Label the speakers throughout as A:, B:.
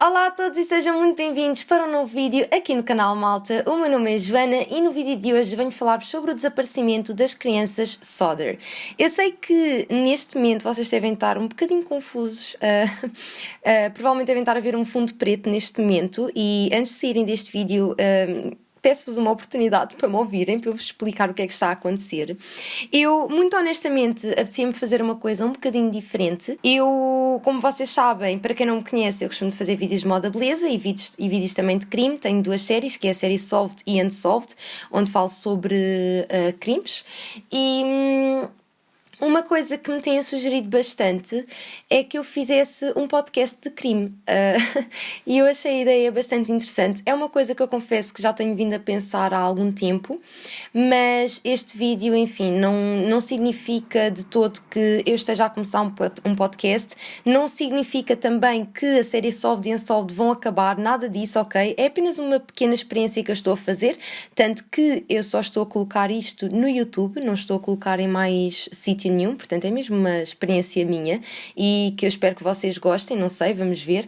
A: Olá a todos e sejam muito bem-vindos para um novo vídeo aqui no canal Malta. O meu nome é Joana e no vídeo de hoje venho falar-vos sobre o desaparecimento das crianças Sodder. Eu sei que neste momento vocês devem estar um bocadinho confusos, provavelmente devem estar a ver um fundo preto neste momento e antes de saírem deste vídeo... peço-vos uma oportunidade para me ouvirem, para eu vos explicar o que é que está a acontecer. Eu, muito honestamente, apetecia-me fazer uma coisa um bocadinho diferente. Eu, como vocês sabem, para quem não me conhece, eu costumo fazer vídeos de moda beleza e vídeos também de crime. Tenho duas séries, que é a série Solved e Unsolved, onde falo sobre crimes. Uma coisa que me têm sugerido bastante é que eu fizesse um podcast de crime e eu achei a ideia bastante interessante. É uma coisa que eu confesso que já tenho vindo a pensar há algum tempo, mas este vídeo, enfim, não significa de todo que eu esteja a começar um podcast, não significa também que a série Solved e Unsolved vão acabar, nada disso, ok? É apenas uma pequena experiência que eu estou a fazer, tanto que eu só estou a colocar isto no YouTube, não estou a colocar em mais sítio nenhum, portanto é mesmo uma experiência minha e que eu espero que vocês gostem, não sei, vamos ver.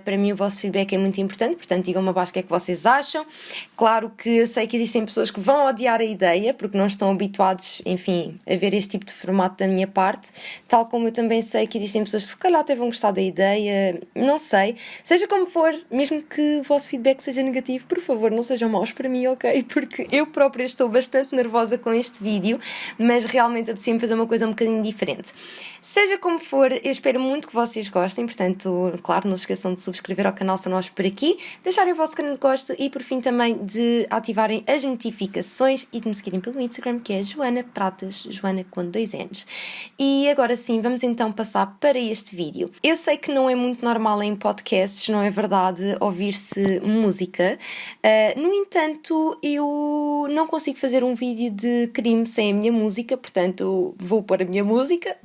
A: Para mim o vosso feedback é muito importante, portanto digam-me abaixo o que é que vocês acham. Claro que eu sei que existem pessoas que vão odiar a ideia porque não estão habituados, enfim, a ver este tipo de formato da minha parte, tal como eu também sei que existem pessoas que se calhar até vão gostar da ideia, não sei. Seja como for, mesmo que o vosso feedback seja negativo, por favor, não sejam maus para mim, ok? Porque eu própria estou bastante nervosa com este vídeo, mas realmente apetecia-me fazer uma coisa um bocadinho diferente. Seja como for, eu espero muito que vocês gostem, portanto, claro, não se esqueçam de subscrever ao canal se não por aqui, deixarem o vosso canal de gosto e, por fim, também de ativarem as notificações e de me seguirem pelo Instagram, que é Joana Pratas, Joana com 2 N's. E agora sim, vamos então passar para este vídeo. Eu sei que não é muito normal em podcasts, não é verdade, ouvir-se música. No entanto, eu não consigo fazer um vídeo de crime sem a minha música, portanto, vou pôr a minha música.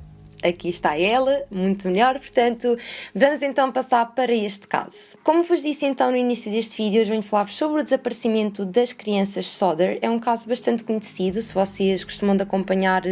A: Aqui está ela, muito melhor, portanto, vamos então passar para este caso. Como vos disse então no início deste vídeo, hoje venho falar-vos sobre o desaparecimento das crianças Sodder. É um caso bastante conhecido, se vocês costumam de acompanhar,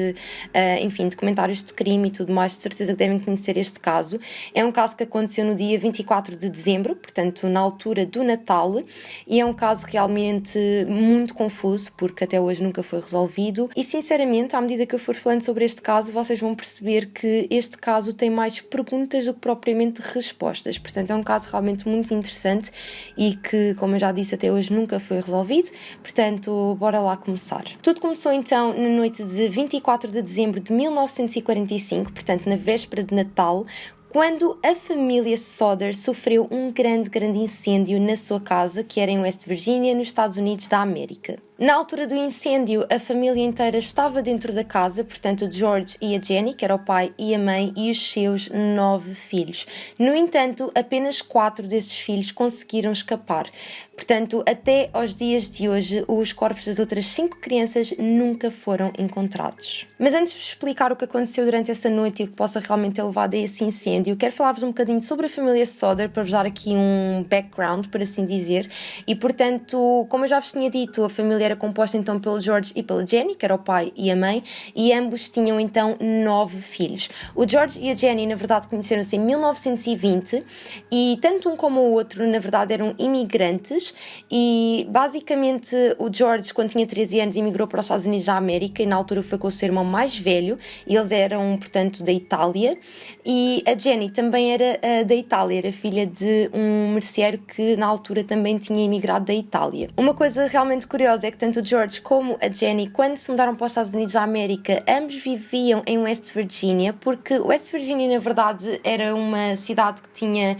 A: enfim, documentários de crime e tudo mais, de certeza que devem conhecer este caso. É um caso que aconteceu no dia 24 de dezembro, portanto, na altura do Natal, e é um caso realmente muito confuso, porque até hoje nunca foi resolvido, e sinceramente, à medida que eu for falando sobre este caso, vocês vão perceber que este caso tem mais perguntas do que propriamente respostas. Portanto, é um caso realmente muito interessante e que, como eu já disse, até hoje nunca foi resolvido. Portanto, bora lá começar. Tudo começou então na noite de 24 de dezembro de 1945, portanto, na véspera de Natal, quando a família Sodder sofreu um grande incêndio na sua casa, que era em West Virginia, nos Estados Unidos da América. Na altura do incêndio, a família inteira estava dentro da casa, portanto o George e a Jenny, que era o pai e a mãe, e os seus 9 filhos. No entanto, apenas 4 desses filhos conseguiram escapar. Portanto, até aos dias de hoje, os corpos das outras 5 crianças nunca foram encontrados. Mas antes de vos explicar o que aconteceu durante essa noite e o que possa realmente ter levado a esse incêndio, quero falar-vos um bocadinho sobre a família Sodder, para vos dar aqui um background, por assim dizer. E, portanto, como eu já vos tinha dito, a família era composta então pelo George e pela Jenny, que era o pai e a mãe, e ambos tinham então 9 filhos. O George e a Jenny, na verdade, conheceram-se em 1920 e tanto um como o outro, na verdade, eram imigrantes e basicamente o George, quando tinha 13 anos, emigrou para os Estados Unidos da América e na altura foi com o seu irmão mais velho e eles eram, portanto, da Itália, e a Jenny também era da Itália, era filha de um merceeiro que na altura também tinha emigrado da Itália. Uma coisa realmente curiosa é que tanto o George como a Jenny, quando se mudaram para os Estados Unidos da América, ambos viviam em West Virginia, porque West Virginia, na verdade, era uma cidade que tinha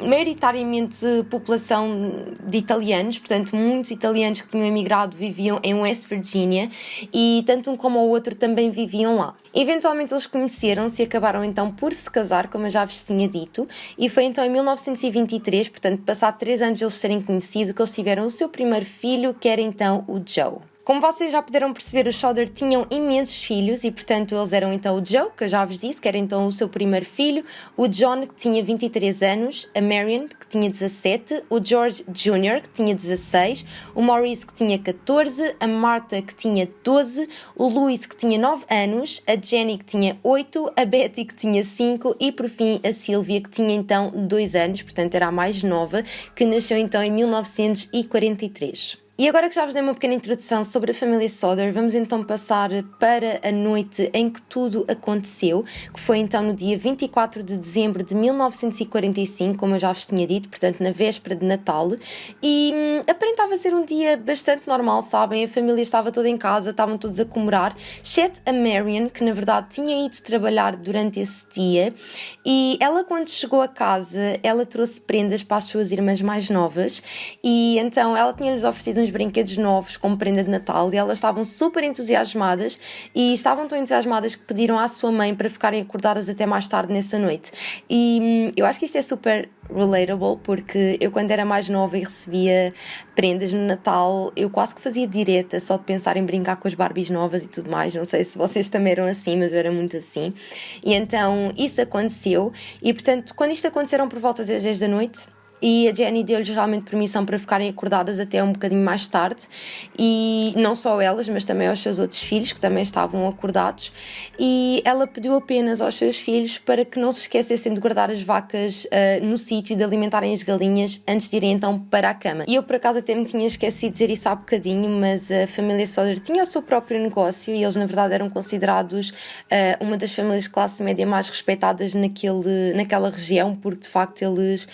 A: maioritariamente população de italianos, portanto, muitos italianos que tinham emigrado viviam em West Virginia e tanto um como o outro também viviam lá. Eventualmente eles conheceram-se e acabaram então por se casar, como eu já vos tinha dito, e foi então em 1923, portanto, passado 3 anos de eles serem conhecidos, que eles tiveram o seu primeiro filho, que era então o Joe. Como vocês já puderam perceber, os Sodder tinham imensos filhos e, portanto, eles eram então o Joe, que eu já vos disse, que era então o seu primeiro filho, o John, que tinha 23 anos, a Marion, que tinha 17, o George Jr., que tinha 16, o Maurice, que tinha 14, a Martha, que tinha 12, o Louis, que tinha 9 anos, a Jenny, que tinha 8, a Betty, que tinha 5 e, por fim, a Sylvia, que tinha então 2 anos, portanto era a mais nova, que nasceu então em 1943. E agora que já vos dei uma pequena introdução sobre a família Sodder, vamos então passar para a noite em que tudo aconteceu, que foi então no dia 24 de dezembro de 1945, como eu já vos tinha dito, portanto na véspera de Natal, e aparentava ser um dia bastante normal, sabem? A família estava toda em casa, estavam todos a comemorar, exceto a Marion, que na verdade tinha ido trabalhar durante esse dia, e ela quando chegou a casa, ela trouxe prendas para as suas irmãs mais novas, e então ela tinha-lhes oferecido uns brinquedos novos como prenda de Natal e elas estavam super entusiasmadas e estavam tão entusiasmadas que pediram à sua mãe para ficarem acordadas até mais tarde nessa noite. E eu acho que isto é super relatable porque eu quando era mais nova e recebia prendas no Natal, eu quase que fazia direta só de pensar em brincar com as Barbies novas e tudo mais. Não sei se vocês também eram assim, mas eu era muito assim. E então isso aconteceu e portanto quando isto aconteceram por volta das 10 da noite, e a Jenny deu-lhes realmente permissão para ficarem acordadas até um bocadinho mais tarde, e não só elas, mas também aos seus outros filhos, que também estavam acordados, e ela pediu apenas aos seus filhos para que não se esquecessem de guardar as vacas no sítio e de alimentarem as galinhas antes de irem então para a cama. E eu por acaso até me tinha esquecido de dizer isso há bocadinho, mas a família Sodder tinha o seu próprio negócio e eles na verdade eram considerados uma das famílias de classe média mais respeitadas naquela região, porque de facto eles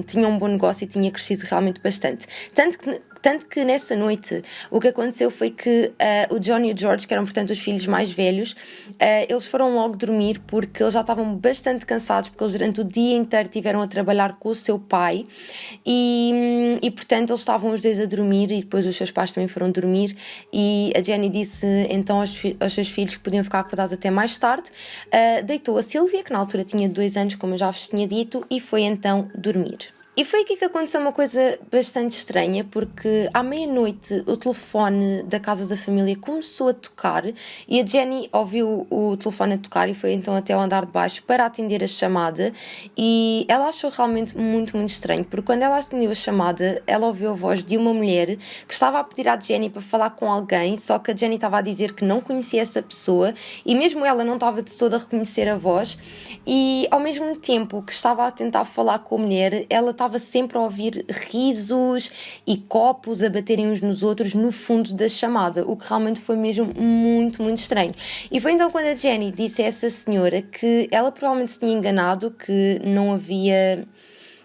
A: tinham um bom negócio e tinha crescido realmente bastante. Tanto que nessa noite o que aconteceu foi que o John e o George, que eram portanto os filhos mais velhos, eles foram logo dormir porque eles já estavam bastante cansados, porque eles durante o dia inteiro estiveram a trabalhar com o seu pai e portanto eles estavam os dois a dormir e depois os seus pais também foram dormir e a Jenny disse então aos seus filhos que podiam ficar acordados até mais tarde, deitou a Sylvia, que na altura tinha 2 anos, como eu já vos tinha dito, e foi então dormir. E foi aqui que aconteceu uma coisa bastante estranha, porque à meia-noite o telefone da casa da família começou a tocar e a Jenny ouviu o telefone a tocar e foi então até ao andar de baixo para atender a chamada e ela achou realmente muito, muito estranho, porque quando ela atendeu a chamada, ela ouviu a voz de uma mulher que estava a pedir à Jenny para falar com alguém, só que a Jenny estava a dizer que não conhecia essa pessoa e mesmo ela não estava de todo a reconhecer a voz e ao mesmo tempo que estava a tentar falar com a mulher, ela estava sempre a ouvir risos e copos a baterem uns nos outros no fundo da chamada, o que realmente foi mesmo muito, muito estranho. E foi então quando a Jenny disse a essa senhora que ela provavelmente se tinha enganado, que não havia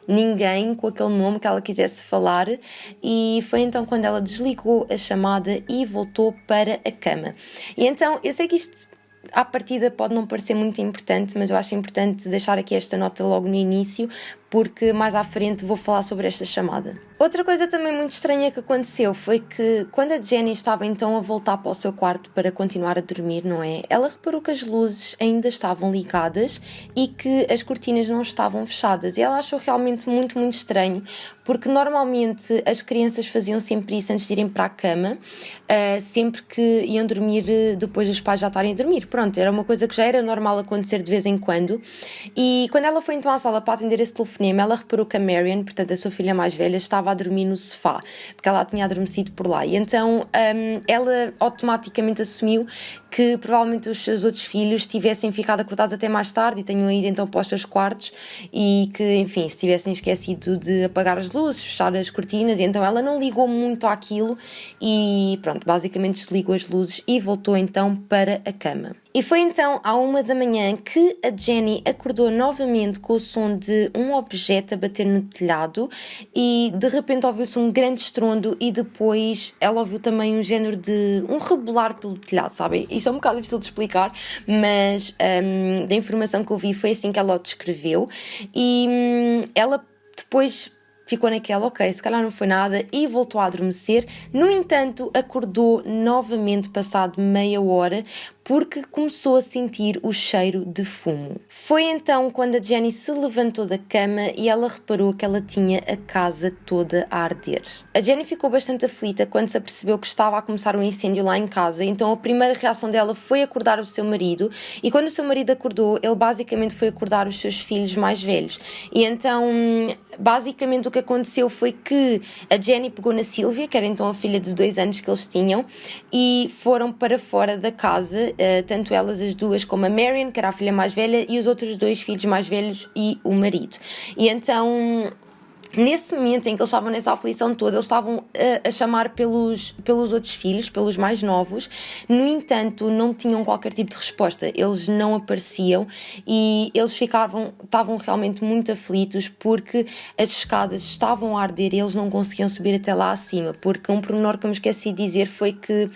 A: ninguém com aquele nome que ela quisesse falar, e foi então quando ela desligou a chamada e voltou para a cama. E então, eu sei que isto à partida pode não parecer muito importante, mas eu acho importante deixar aqui esta nota logo no início, porque mais à frente vou falar sobre esta chamada. Outra coisa também muito estranha que aconteceu foi que quando a Jenny estava então a voltar para o seu quarto para continuar a dormir, não é? Ela reparou que as luzes ainda estavam ligadas e que as cortinas não estavam fechadas e ela achou realmente muito, muito estranho, porque normalmente as crianças faziam sempre isso antes de irem para a cama, sempre que iam dormir depois dos pais já estarem a dormir. Pronto, era uma coisa que já era normal acontecer de vez em quando. E quando ela foi então à sala para atender esse telefonema, ela reparou que a Marion, portanto a sua filha mais velha, estava a dormir no sofá, porque ela tinha adormecido por lá. E então ela automaticamente assumiu que provavelmente os seus outros filhos tivessem ficado acordados até mais tarde e tenham ido então para os seus quartos e que, enfim, se tivessem esquecido de apagar as luzes, fechar as cortinas, e então ela não ligou muito àquilo e pronto, basicamente desligou as luzes e voltou então para a cama. E foi então à 1 da manhã que a Jenny acordou novamente com o som de um objeto a bater no telhado e de repente ouviu-se um grande estrondo e depois ela ouviu também um género de um rebolar pelo telhado, sabem? Isto é um bocado difícil de explicar, mas da informação que eu vi foi assim que ela o descreveu e ela depois ficou naquela, ok, se calhar não foi nada e voltou a adormecer. No entanto, acordou novamente passado meia hora porque começou a sentir o cheiro de fumo. Foi então quando a Jenny se levantou da cama e ela reparou que ela tinha a casa toda a arder. A Jenny ficou bastante aflita quando se apercebeu que estava a começar um incêndio lá em casa, então a primeira reação dela foi acordar o seu marido, e quando o seu marido acordou, ele basicamente foi acordar os seus filhos mais velhos. E então, basicamente o que aconteceu foi que a Jenny pegou na Sylvia, que era então a filha de 2 anos que eles tinham, e foram para fora da casa, tanto elas as duas como a Marion, que era a filha mais velha, e os outros 2 filhos mais velhos e o marido. E então, nesse momento em que eles estavam nessa aflição toda, eles estavam a chamar pelos outros filhos, pelos mais novos. No entanto, não tinham qualquer tipo de resposta, eles não apareciam e eles estavam realmente muito aflitos porque as escadas estavam a arder e eles não conseguiam subir até lá acima, porque um pormenor que eu me esqueci de dizer foi que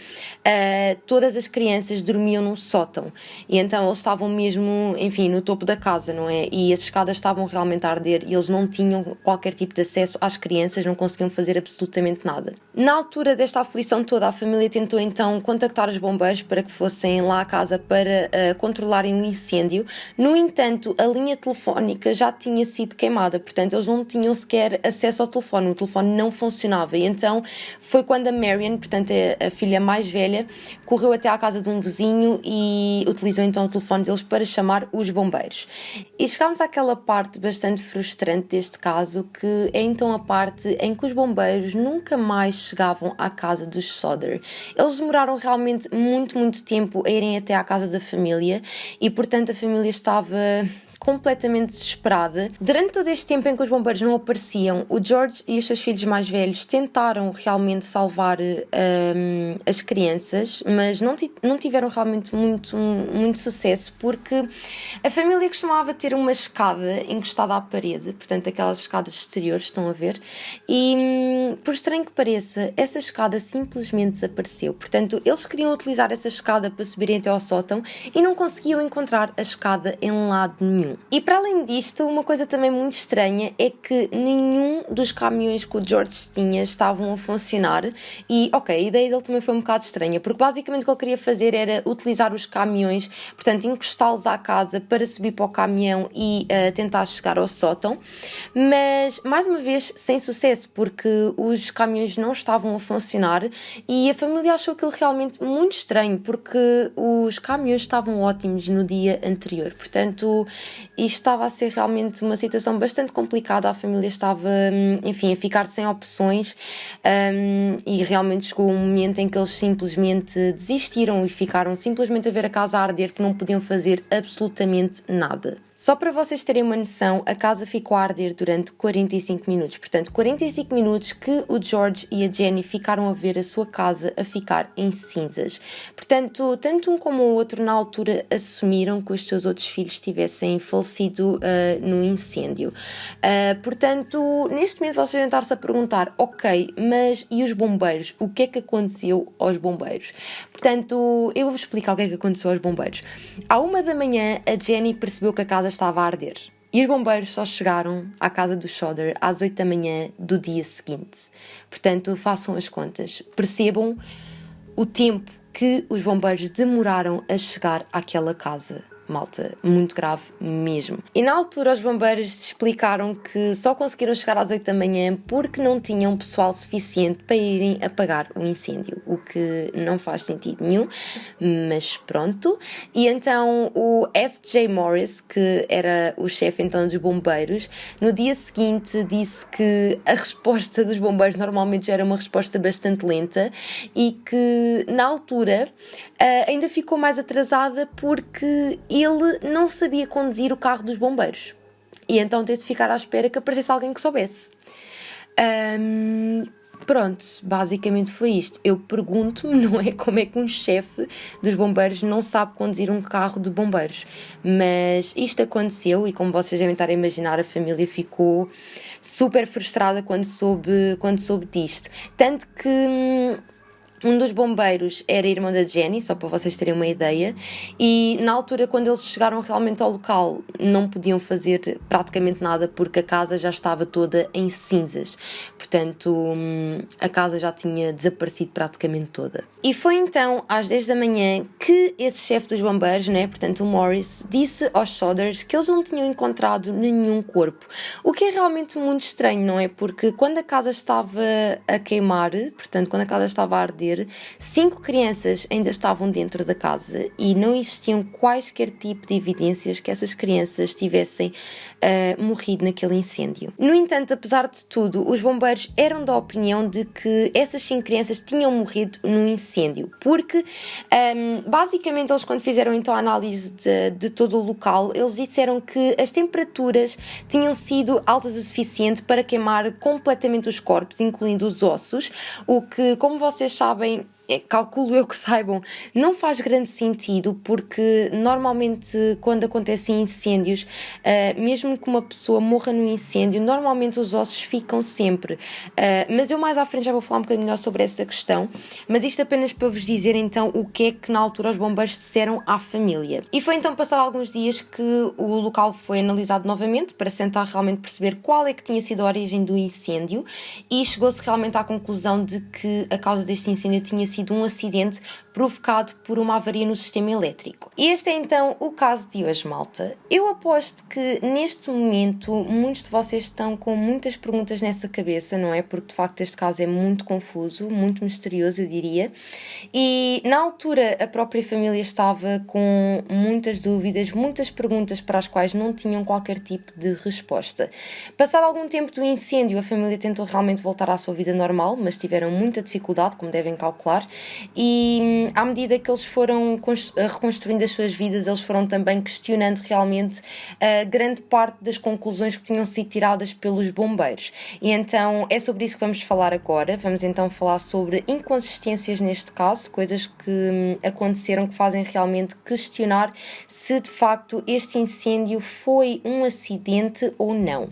A: todas as crianças dormiam num sótão, e então eles estavam mesmo, enfim, no topo da casa, não é? E as escadas estavam realmente a arder e eles não tinham qualquer tipo de acesso às crianças, não conseguiam fazer absolutamente nada. Na altura desta aflição toda, a família tentou então contactar os bombeiros para que fossem lá à casa para controlarem o incêndio. No entanto, a linha telefónica já tinha sido queimada, portanto eles não tinham sequer acesso ao telefone, o telefone não funcionava, e então foi quando a Marion, portanto a filha mais velha, correu até à casa de um vizinho e utilizou então o telefone deles para chamar os bombeiros. E chegámos àquela parte bastante frustrante deste caso, que é então a parte em que os bombeiros nunca mais chegavam à casa dos Sodder. Eles demoraram realmente muito tempo a irem até à casa da família e, portanto, a família estava completamente desesperada. Durante todo este tempo em que os bombeiros não apareciam, o George e os seus filhos mais velhos tentaram realmente salvar as crianças, mas não tiveram realmente muito sucesso, porque a família costumava ter uma escada encostada à parede, portanto aquelas escadas exteriores, estão a ver, e por estranho que pareça, essa escada simplesmente desapareceu. Portanto, eles queriam utilizar essa escada para subirem até ao sótão e não conseguiam encontrar a escada em lado nenhum. E para além disto, uma coisa também muito estranha é que nenhum dos caminhões que o George tinha estavam a funcionar. E ok, a ideia dele também foi um bocado estranha, porque basicamente o que ele queria fazer era utilizar os caminhões, portanto encostá-los à casa para subir para o caminhão e tentar chegar ao sótão, mas mais uma vez sem sucesso, porque os caminhões não estavam a funcionar e a família achou aquilo realmente muito estranho, porque os caminhões estavam ótimos no dia anterior. Portanto, isto estava a ser realmente uma situação bastante complicada. A família estava, enfim, a ficar sem opções, e realmente chegou um momento em que eles simplesmente desistiram e ficaram simplesmente a ver a casa a arder, porque não podiam fazer absolutamente nada. Só para vocês terem uma noção, a casa ficou a arder durante 45 minutos. Portanto, 45 minutos que o George e a Jenny ficaram a ver a sua casa a ficar em cinzas. Portanto, tanto um como o outro na altura assumiram que os seus outros filhos tivessem falecido no incêndio. Portanto, neste momento vocês devem estar-se a perguntar, ok, mas e os bombeiros? O que é que aconteceu aos bombeiros? Portanto, eu vou-vos explicar o que é que aconteceu aos bombeiros. À 1 da manhã, a Jenny percebeu que a casa estava a arder. E os bombeiros só chegaram à casa do Sodder às 8 da manhã do dia seguinte. Portanto, façam as contas. Percebam o tempo que os bombeiros demoraram a chegar àquela casa. Malta, muito grave mesmo. E na altura os bombeiros explicaram que só conseguiram chegar às 8 da manhã porque não tinham pessoal suficiente para irem apagar o incêndio, o que não faz sentido nenhum, mas pronto. E então o F.J. Morris, que era o chefe então dos bombeiros, no dia seguinte disse que a resposta dos bombeiros normalmente já era uma resposta bastante lenta e que na altura ainda ficou mais atrasada porque ele não sabia conduzir o carro dos bombeiros. E então teve de ficar à espera que aparecesse alguém que soubesse. Pronto, basicamente foi isto. Eu pergunto-me, não é, como é que um chefe dos bombeiros não sabe conduzir um carro de bombeiros. Mas isto aconteceu e, como vocês devem estar a imaginar, a família ficou super frustrada quando soube disto. Tanto que Um dos bombeiros era irmão da Jenny, só para vocês terem uma ideia, e na altura, quando eles chegaram realmente ao local, não podiam fazer praticamente nada porque a casa já estava toda em cinzas. Portanto, a casa já tinha desaparecido praticamente toda. E foi então às 10 da manhã que esse chefe dos bombeiros, né, portanto o Morris, disse aos Sodders que eles não tinham encontrado nenhum corpo. O que é realmente muito estranho, não é? Porque quando a casa estava a queimar, portanto quando a casa estava a arder, 5 crianças ainda estavam dentro da casa e não existiam quaisquer tipo de evidências que essas crianças tivessem morrido naquele incêndio. No entanto, apesar de tudo, os bombeiros eram da opinião de que essas 5 crianças tinham morrido num incêndio, porque basicamente eles, quando fizeram então a análise de todo o local, eles disseram que as temperaturas tinham sido altas o suficiente para queimar completamente os corpos, incluindo os ossos, o que, como vocês sabem, calculo eu que saibam, não faz grande sentido, porque normalmente quando acontecem incêndios, mesmo que uma pessoa morra no incêndio, normalmente os ossos ficam sempre. Mas eu mais à frente já vou falar um bocadinho melhor sobre essa questão, mas isto apenas para vos dizer então o que é que na altura os bombeiros disseram à família. E foi então passado alguns dias que o local foi analisado novamente para tentar realmente perceber qual é que tinha sido a origem do incêndio, e chegou-se realmente à conclusão de que a causa deste incêndio tinha sido um acidente provocado por uma avaria no sistema elétrico. E este é então o caso de hoje, malta. Eu aposto que neste momento muitos de vocês estão com muitas perguntas nessa cabeça, não é? Porque de facto este caso é muito confuso, muito misterioso, eu diria. E na altura a própria família estava com muitas dúvidas, muitas perguntas para as quais não tinham qualquer tipo de resposta. Passado algum tempo do incêndio, a família tentou realmente voltar à sua vida normal, mas tiveram muita dificuldade, como devem calcular, e à medida que eles foram reconstruindo as suas vidas, eles foram também questionando realmente grande parte das conclusões que tinham sido tiradas pelos bombeiros. E então é sobre isso que vamos falar agora. Vamos então falar sobre inconsistências neste caso, coisas que aconteceram que fazem realmente questionar se de facto este incêndio foi um acidente ou não.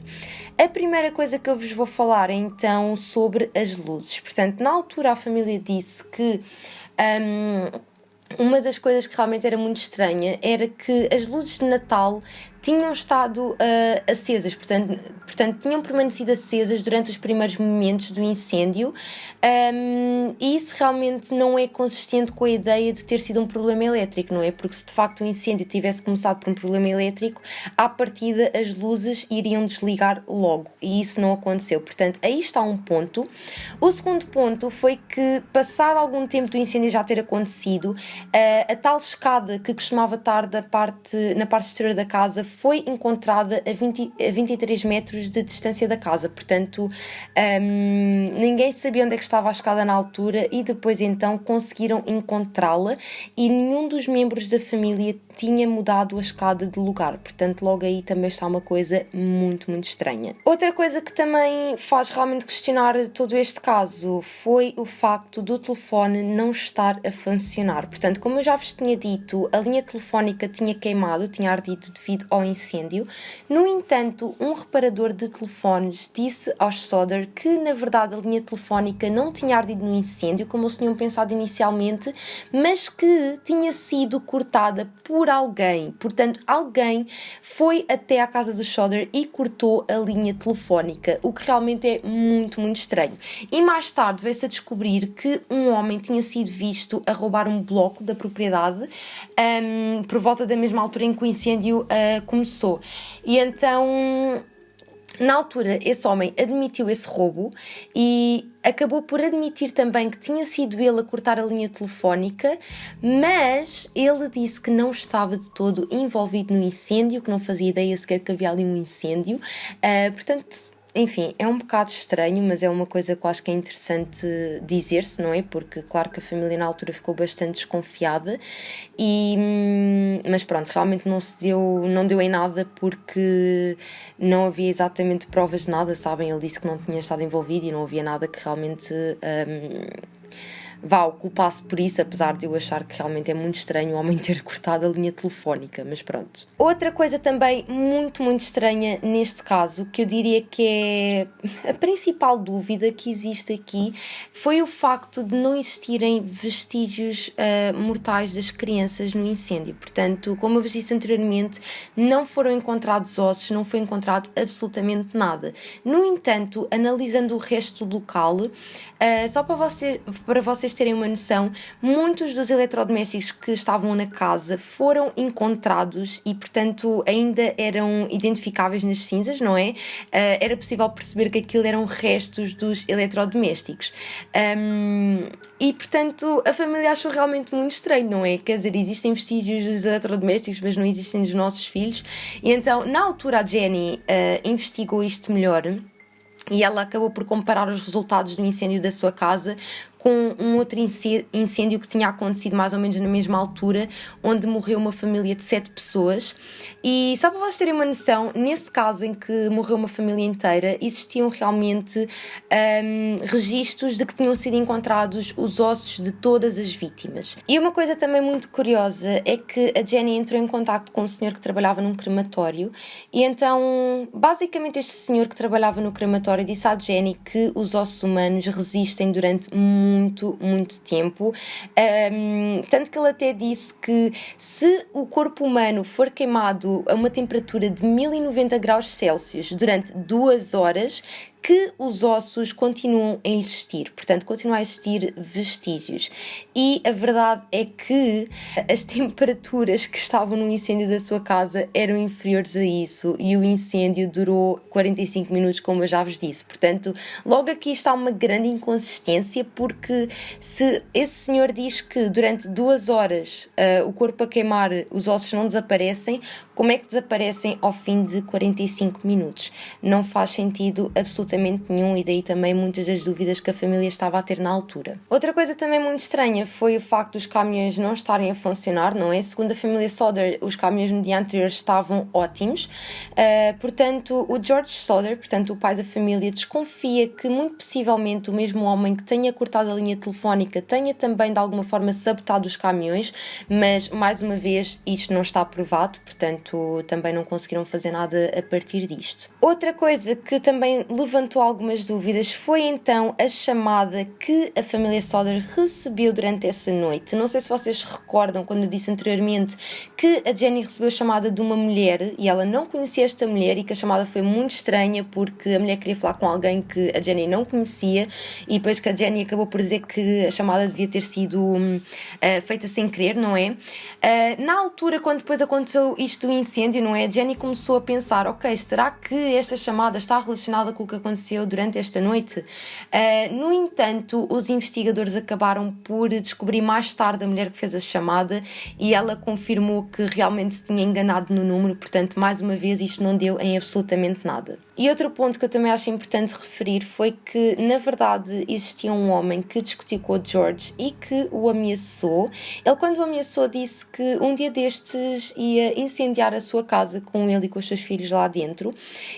A: A primeira coisa que eu vos vou falar é então sobre as luzes. Portanto, na altura a família disse que uma das coisas que realmente era muito estranha era que as luzes de Natal tinham estado acesas, portanto tinham permanecido acesas durante os primeiros momentos do incêndio, e isso realmente não é consistente com a ideia de ter sido um problema elétrico, não é? Porque se de facto o incêndio tivesse começado por um problema elétrico, à partida as luzes iriam desligar logo, e isso não aconteceu. Portanto, aí está um ponto. O segundo ponto foi que, passado algum tempo do incêndio já ter acontecido, a tal escada que costumava estar na parte exterior da casa foi encontrada a 23 metros de distância da casa. Portanto, ninguém sabia onde é que estava a escada na altura, e depois então conseguiram encontrá-la, e nenhum dos membros da família tinha mudado a escada de lugar. Portanto, logo aí também está uma coisa muito, muito estranha. Outra coisa que também faz realmente questionar todo este caso foi o facto do telefone não estar a funcionar. Portanto, como eu já vos tinha dito, a linha telefónica tinha queimado, tinha ardido devido ao incêndio. No entanto, um reparador de telefones disse aos Sodder que, na verdade, a linha telefónica não tinha ardido no incêndio, como eles tinham pensado inicialmente, mas que tinha sido cortada por alguém. Portanto, alguém foi até à casa do Sodder e cortou a linha telefónica, o que realmente é muito, muito estranho. E mais tarde veio-se a descobrir que um homem tinha sido visto a roubar um bloco da propriedade, por volta da mesma altura em que o incêndio começou. E então, na altura, esse homem admitiu esse roubo e acabou por admitir também que tinha sido ele a cortar a linha telefónica, mas ele disse que não estava de todo envolvido no incêndio, que não fazia ideia sequer que havia ali um incêndio. Portanto, enfim, é um bocado estranho, mas é uma coisa que eu acho que é interessante dizer-se, não é? Porque claro que a família na altura ficou bastante desconfiada, mas pronto, realmente não deu em nada, porque não havia exatamente provas de nada, sabem? Ele disse que não tinha estado envolvido e não havia nada que realmente o culpasse por isso, apesar de eu achar que realmente é muito estranho o homem ter cortado a linha telefónica, mas pronto. Outra coisa também muito, muito estranha neste caso, que eu diria que é a principal dúvida que existe aqui, foi o facto de não existirem vestígios mortais das crianças no incêndio. Portanto, como eu vos disse anteriormente, não foram encontrados ossos, não foi encontrado absolutamente nada. No entanto, analisando o resto do local, só para vocês terem uma noção, muitos dos eletrodomésticos que estavam na casa foram encontrados e, portanto, ainda eram identificáveis nas cinzas, não é? Era possível perceber que aquilo eram restos dos eletrodomésticos. E, portanto, a família achou realmente muito estranho, não é? Quer dizer, existem vestígios dos eletrodomésticos, mas não existem dos nossos filhos. E então, na altura, a Jenny investigou isto melhor e ela acabou por comparar os resultados do incêndio da sua casa com um outro incêndio que tinha acontecido mais ou menos na mesma altura, onde morreu uma família de 7 pessoas. E só para vocês terem uma noção, nesse caso em que morreu uma família inteira, existiam realmente registros de que tinham sido encontrados os ossos de todas as vítimas. E uma coisa também muito curiosa é que a Jenny entrou em contacto com um senhor que trabalhava num crematório e então, basicamente, este senhor que trabalhava no crematório disse à Jenny que os ossos humanos resistem durante muito, muito tempo, tanto que ele até disse que se o corpo humano for queimado a uma temperatura de 1090 graus Celsius durante 2 horas, que os ossos continuam a existir, portanto, continuam a existir vestígios. E a verdade é que as temperaturas que estavam no incêndio da sua casa eram inferiores a isso e o incêndio durou 45 minutos, como eu já vos disse. Portanto, logo aqui está uma grande inconsistência, porque se esse senhor diz que durante 2 horas o corpo a queimar, os ossos não desaparecem, como é que desaparecem ao fim de 45 minutos? Não faz sentido absolutamente nenhum, e daí também muitas das dúvidas que a família estava a ter na altura. Outra coisa também muito estranha foi o facto dos caminhões não estarem a funcionar, não é? Segundo a família Sodder, os caminhões no dia anterior estavam ótimos, portanto o George Sodder, portanto o pai da família, desconfia que muito possivelmente o mesmo homem que tenha cortado a linha telefónica tenha também de alguma forma sabotado os caminhões, mas mais uma vez isto não está provado, portanto também não conseguiram fazer nada a partir disto. Outra coisa que também levantou algumas dúvidas foi então a chamada que a família Sodder recebeu durante essa noite. Não sei se vocês se recordam quando eu disse anteriormente que a Jenny recebeu a chamada de uma mulher e ela não conhecia esta mulher e que a chamada foi muito estranha porque a mulher queria falar com alguém que a Jenny não conhecia e depois que a Jenny acabou por dizer que a chamada devia ter sido feita sem querer, não é? Na altura, quando depois aconteceu isto do incêndio, não é? A Jenny começou a pensar, ok, será que esta chamada está relacionada com o que aconteceu durante esta noite? No entanto, os investigadores acabaram por descobrir mais tarde a mulher que fez a chamada e ela confirmou que realmente se tinha enganado no número, portanto, mais uma vez, isto não deu em absolutamente nada. E outro ponto que eu também acho importante referir foi que, na verdade, existia um homem que discutiu com o George e que o ameaçou. Ele, quando o ameaçou, disse que um dia destes ia incendiar a sua casa com ele e com os seus filhos lá dentro.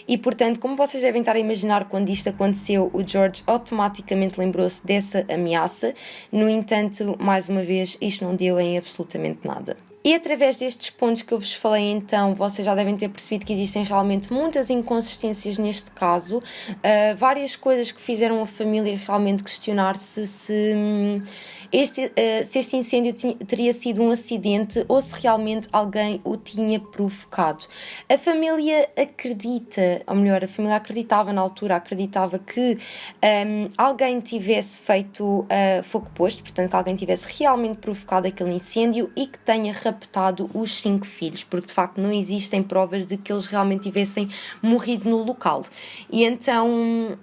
A: E, portanto, como vocês devem estar a imaginar, quando isto aconteceu, o George automaticamente lembrou-se dessa ameaça. No entanto, mais uma vez, isto não deu em absolutamente nada. E através destes pontos que eu vos falei, então, vocês já devem ter percebido que existem realmente muitas inconsistências neste caso, várias coisas que fizeram a família realmente questionar-se se este incêndio teria sido um acidente ou se realmente alguém o tinha provocado. A família acredita, ou melhor, a família acreditava na altura, acreditava que alguém tivesse feito fogo posto, portanto que alguém tivesse realmente provocado aquele incêndio e que tenha raptado os 5 filhos, porque de facto não existem provas de que eles realmente tivessem morrido no local. E então,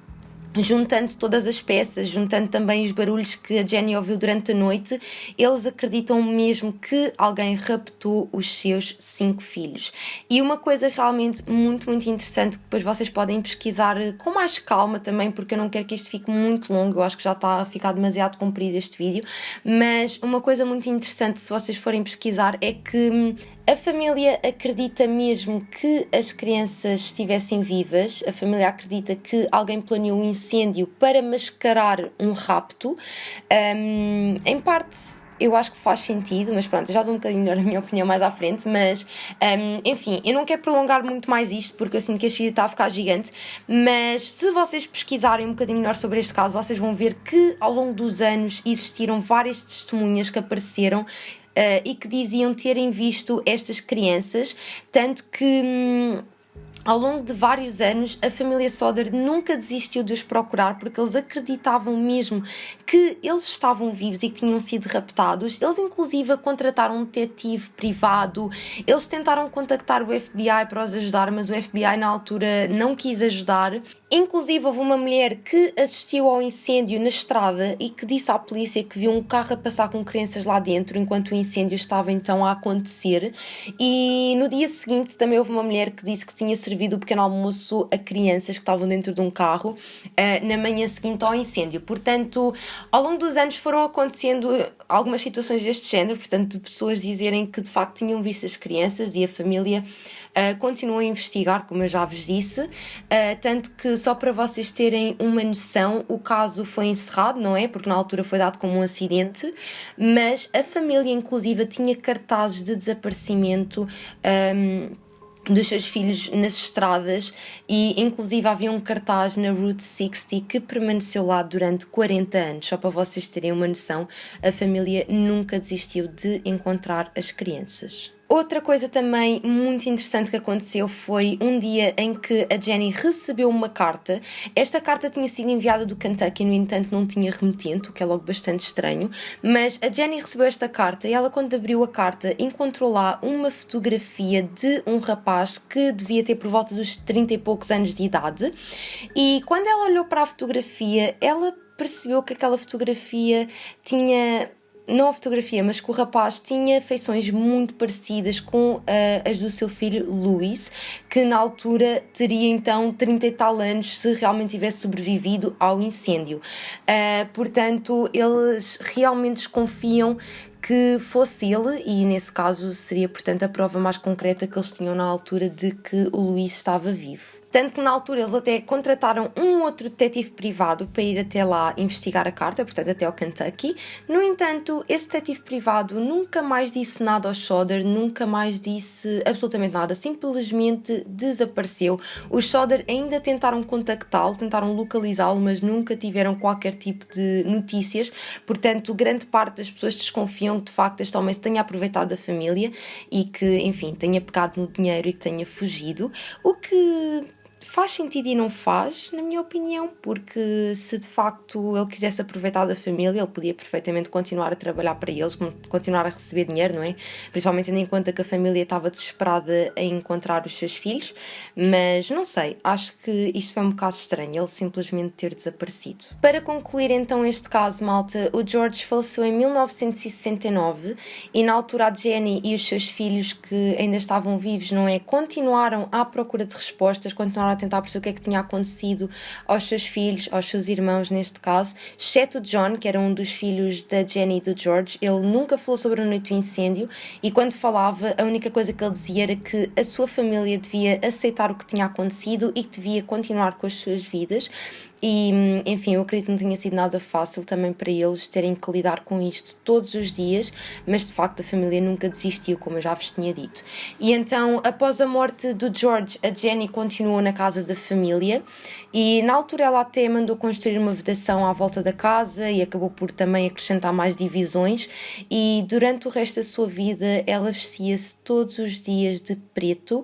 A: juntando todas as peças, juntando também os barulhos que a Jenny ouviu durante a noite, eles acreditam mesmo que alguém raptou os seus 5 filhos. E uma coisa realmente muito, muito interessante, que depois vocês podem pesquisar com mais calma também, porque eu não quero que isto fique muito longo, eu acho que já está a ficar demasiado comprido este vídeo, mas uma coisa muito interessante, se vocês forem pesquisar, é que A família acredita mesmo que as crianças estivessem vivas, a família acredita que alguém planeou um incêndio para mascarar um rapto. Em parte, eu acho que faz sentido, mas pronto, eu já dou um bocadinho a minha opinião mais à frente, mas enfim, eu não quero prolongar muito mais isto porque eu sinto que este vídeo está a ficar gigante, mas se vocês pesquisarem um bocadinho melhor sobre este caso, vocês vão ver que ao longo dos anos existiram várias testemunhas que apareceram e que diziam terem visto estas crianças, tanto que ao longo de vários anos, a família Sodder nunca desistiu de os procurar porque eles acreditavam mesmo que eles estavam vivos e que tinham sido raptados. Eles, inclusive, contrataram um detetive privado. Eles tentaram contactar o FBI para os ajudar, mas o FBI, na altura, não quis ajudar. Inclusive, houve uma mulher que assistiu ao incêndio na estrada e que disse à polícia que viu um carro a passar com crianças lá dentro enquanto o incêndio estava então a acontecer. E no dia seguinte também houve uma mulher que disse que tinha servido o pequeno almoço a crianças que estavam dentro de um carro na manhã seguinte ao incêndio. Portanto, ao longo dos anos foram acontecendo algumas situações deste género, portanto, de pessoas dizerem que de facto tinham visto as crianças, e a família continuam a investigar, como eu já vos disse, tanto que, só para vocês terem uma noção, o caso foi encerrado, não é? Porque na altura foi dado como um acidente, mas a família inclusive tinha cartazes de desaparecimento dos seus filhos nas estradas, e inclusive havia um cartaz na Route 60 que permaneceu lá durante 40 anos. Só para vocês terem uma noção, a família nunca desistiu de encontrar as crianças. Outra coisa também muito interessante que aconteceu foi um dia em que a Jenny recebeu uma carta. Esta carta tinha sido enviada do Kentucky, no entanto não tinha remetente, o que é logo bastante estranho, mas a Jenny recebeu esta carta e ela, quando abriu a carta, encontrou lá uma fotografia de um rapaz que devia ter por volta dos 30 e poucos anos de idade, e quando ela olhou para a fotografia, ela percebeu que aquela fotografia tinha... não a fotografia, mas que o rapaz tinha feições muito parecidas com as do seu filho Louis, que na altura teria então 30 e tal anos se realmente tivesse sobrevivido ao incêndio. Portanto, eles realmente desconfiam que fosse ele, e nesse caso seria, portanto, a prova mais concreta que eles tinham na altura de que o Louis estava vivo. Tanto que na altura eles até contrataram um outro detetive privado para ir até lá investigar a carta, portanto até ao Kentucky. No entanto, esse detetive privado nunca mais disse nada aos Sodder, nunca mais disse absolutamente nada, simplesmente desapareceu. Os Sodder ainda tentaram contactá-lo, tentaram localizá-lo, mas nunca tiveram qualquer tipo de notícias. Portanto, grande parte das pessoas desconfiam que de facto este homem se tenha aproveitado da família e que, enfim, tenha pegado no dinheiro e que tenha fugido, o que faz sentido e não faz, na minha opinião, porque se de facto ele quisesse aproveitar da família, ele podia perfeitamente continuar a trabalhar para eles, continuar a receber dinheiro, não é? Principalmente tendo em conta que a família estava desesperada em encontrar os seus filhos, mas não sei, acho que isto foi um bocado estranho, ele simplesmente ter desaparecido. Para concluir então este caso, malta, o George faleceu em 1969 e na altura a Jenny e os seus filhos, que ainda estavam vivos, não é? Continuaram à procura de respostas, continuaram a tentar perceber o que é que tinha acontecido aos seus filhos, aos seus irmãos neste caso, exceto o John, que era um dos filhos da Jenny e do George. Ele nunca falou sobre a noite do incêndio e quando falava, a única coisa que ele dizia era que a sua família devia aceitar o que tinha acontecido e que devia continuar com as suas vidas. E, enfim, eu acredito que não tenha sido nada fácil também para eles terem que lidar com isto todos os dias, mas de facto a família nunca desistiu, como eu já vos tinha dito. E então, após a morte do George, a Jenny continuou na casa da família e na altura ela até mandou construir uma vedação à volta da casa e acabou por também acrescentar mais divisões, e durante o resto da sua vida ela vestia-se todos os dias de preto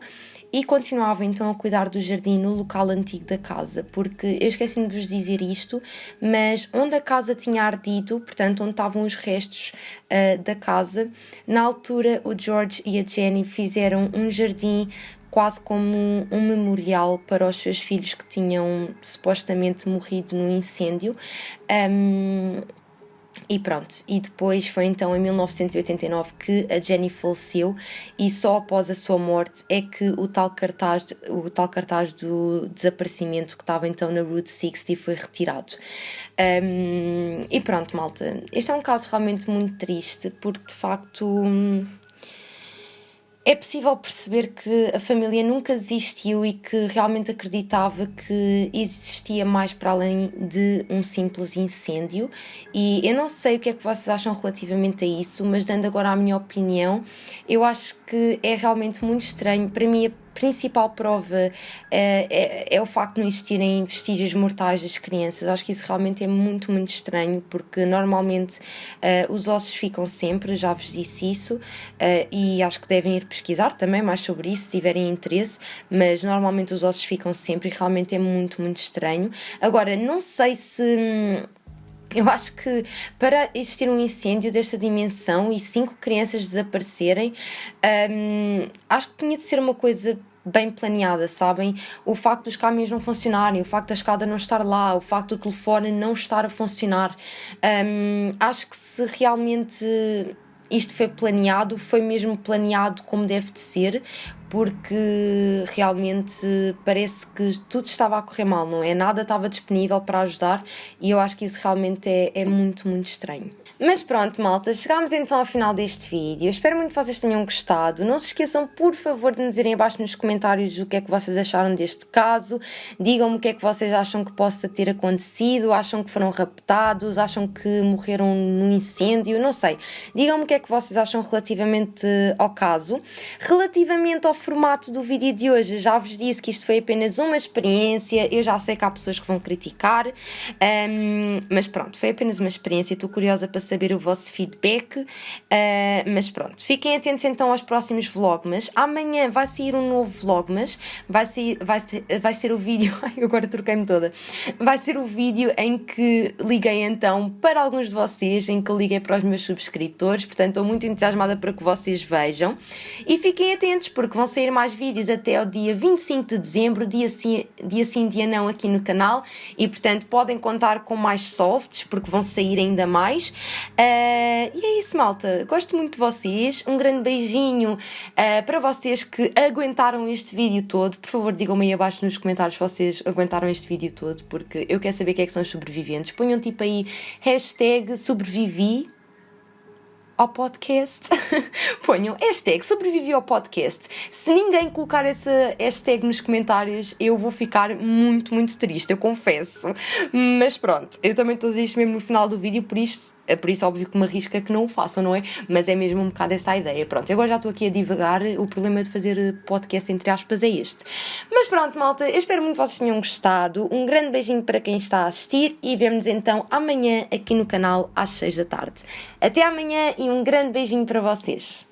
A: e continuava então a cuidar do jardim no local antigo da casa, porque eu esqueci de vos dizer isto, mas onde a casa tinha ardido, portanto onde estavam os restos da casa, na altura o George e a Jenny fizeram um jardim quase como um memorial para os seus filhos que tinham supostamente morrido no incêndio. E pronto, e depois foi então em 1989 que a Jenny faleceu, e só após a sua morte é que o tal cartaz do desaparecimento que estava então na Route 60 foi retirado. E pronto, malta, este é um caso realmente muito triste, porque de facto É possível perceber que a família nunca desistiu e que realmente acreditava que existia mais para além de um simples incêndio. E eu não sei o que é que vocês acham relativamente a isso, mas dando agora a minha opinião, eu acho que é realmente muito estranho. Para mim, a principal prova é o facto de não existirem vestígios mortais das crianças. Acho que isso realmente é muito, muito estranho, porque normalmente os ossos ficam sempre, já vos disse isso, e acho que devem ir pesquisar também mais sobre isso se tiverem interesse, mas normalmente os ossos ficam sempre e realmente é muito, muito estranho. Agora, não sei se. Eu acho que para existir um incêndio desta dimensão e 5 crianças desaparecerem, acho que tinha de ser uma coisa bem planeada, sabem? O facto dos caminhos não funcionarem, o facto da escada não estar lá, o facto do telefone não estar a funcionar. Acho que se realmente isto foi planeado, foi mesmo planeado como deve de ser, porque realmente parece que tudo estava a correr mal, não é? Nada estava disponível para ajudar e eu acho que isso realmente é muito, muito estranho. Mas pronto, malta, chegámos então ao final deste vídeo. Eu espero muito que vocês tenham gostado. Não se esqueçam, por favor, de me dizerem abaixo nos comentários o que é que vocês acharam deste caso. Digam-me o que é que vocês acham que possa ter acontecido. Acham que foram raptados? Acham que morreram num incêndio? Não sei. Digam-me o que é que vocês acham relativamente ao caso. Relativamente ao formato do vídeo de hoje, já vos disse que isto foi apenas uma experiência. Eu já sei que há pessoas que vão criticar, mas pronto, foi apenas uma experiência. Estou curiosa para saber o vosso feedback, mas pronto, fiquem atentos então aos próximos vlogmas. Amanhã vai sair um novo vlogmas, vai ser o vídeo, ai, agora troquei-me toda, vai ser o vídeo em que liguei então para alguns de vocês, em que liguei para os meus subscritores, portanto estou muito entusiasmada para que vocês vejam e fiquem atentos porque vão sair mais vídeos até ao dia 25 de dezembro, dia sim, dia não aqui no canal, e portanto podem contar com mais softs porque vão sair ainda mais. E é isso, malta, gosto muito de vocês, um grande beijinho para vocês que aguentaram este vídeo todo. Por favor, digam-me aí abaixo nos comentários se vocês aguentaram este vídeo todo, porque eu quero saber quem é que são os sobreviventes. Ponham tipo aí hashtag sobrevivi ao podcast. Ponham hashtag sobrevivi ao podcast. Se ninguém colocar essa hashtag nos comentários, eu vou ficar muito, muito triste, eu confesso. Mas pronto, eu também estou a dizer isto mesmo no final do vídeo, por isso óbvio que me arrisca que não o façam, não é? Mas é mesmo um bocado essa a ideia. Pronto, agora já estou aqui a divagar, o problema de fazer podcast entre aspas é este. Mas pronto, malta, eu espero muito que vocês tenham gostado. Um grande beijinho para quem está a assistir e vemo-nos então amanhã aqui no canal às 6 da tarde. Até amanhã e um grande beijinho para vocês.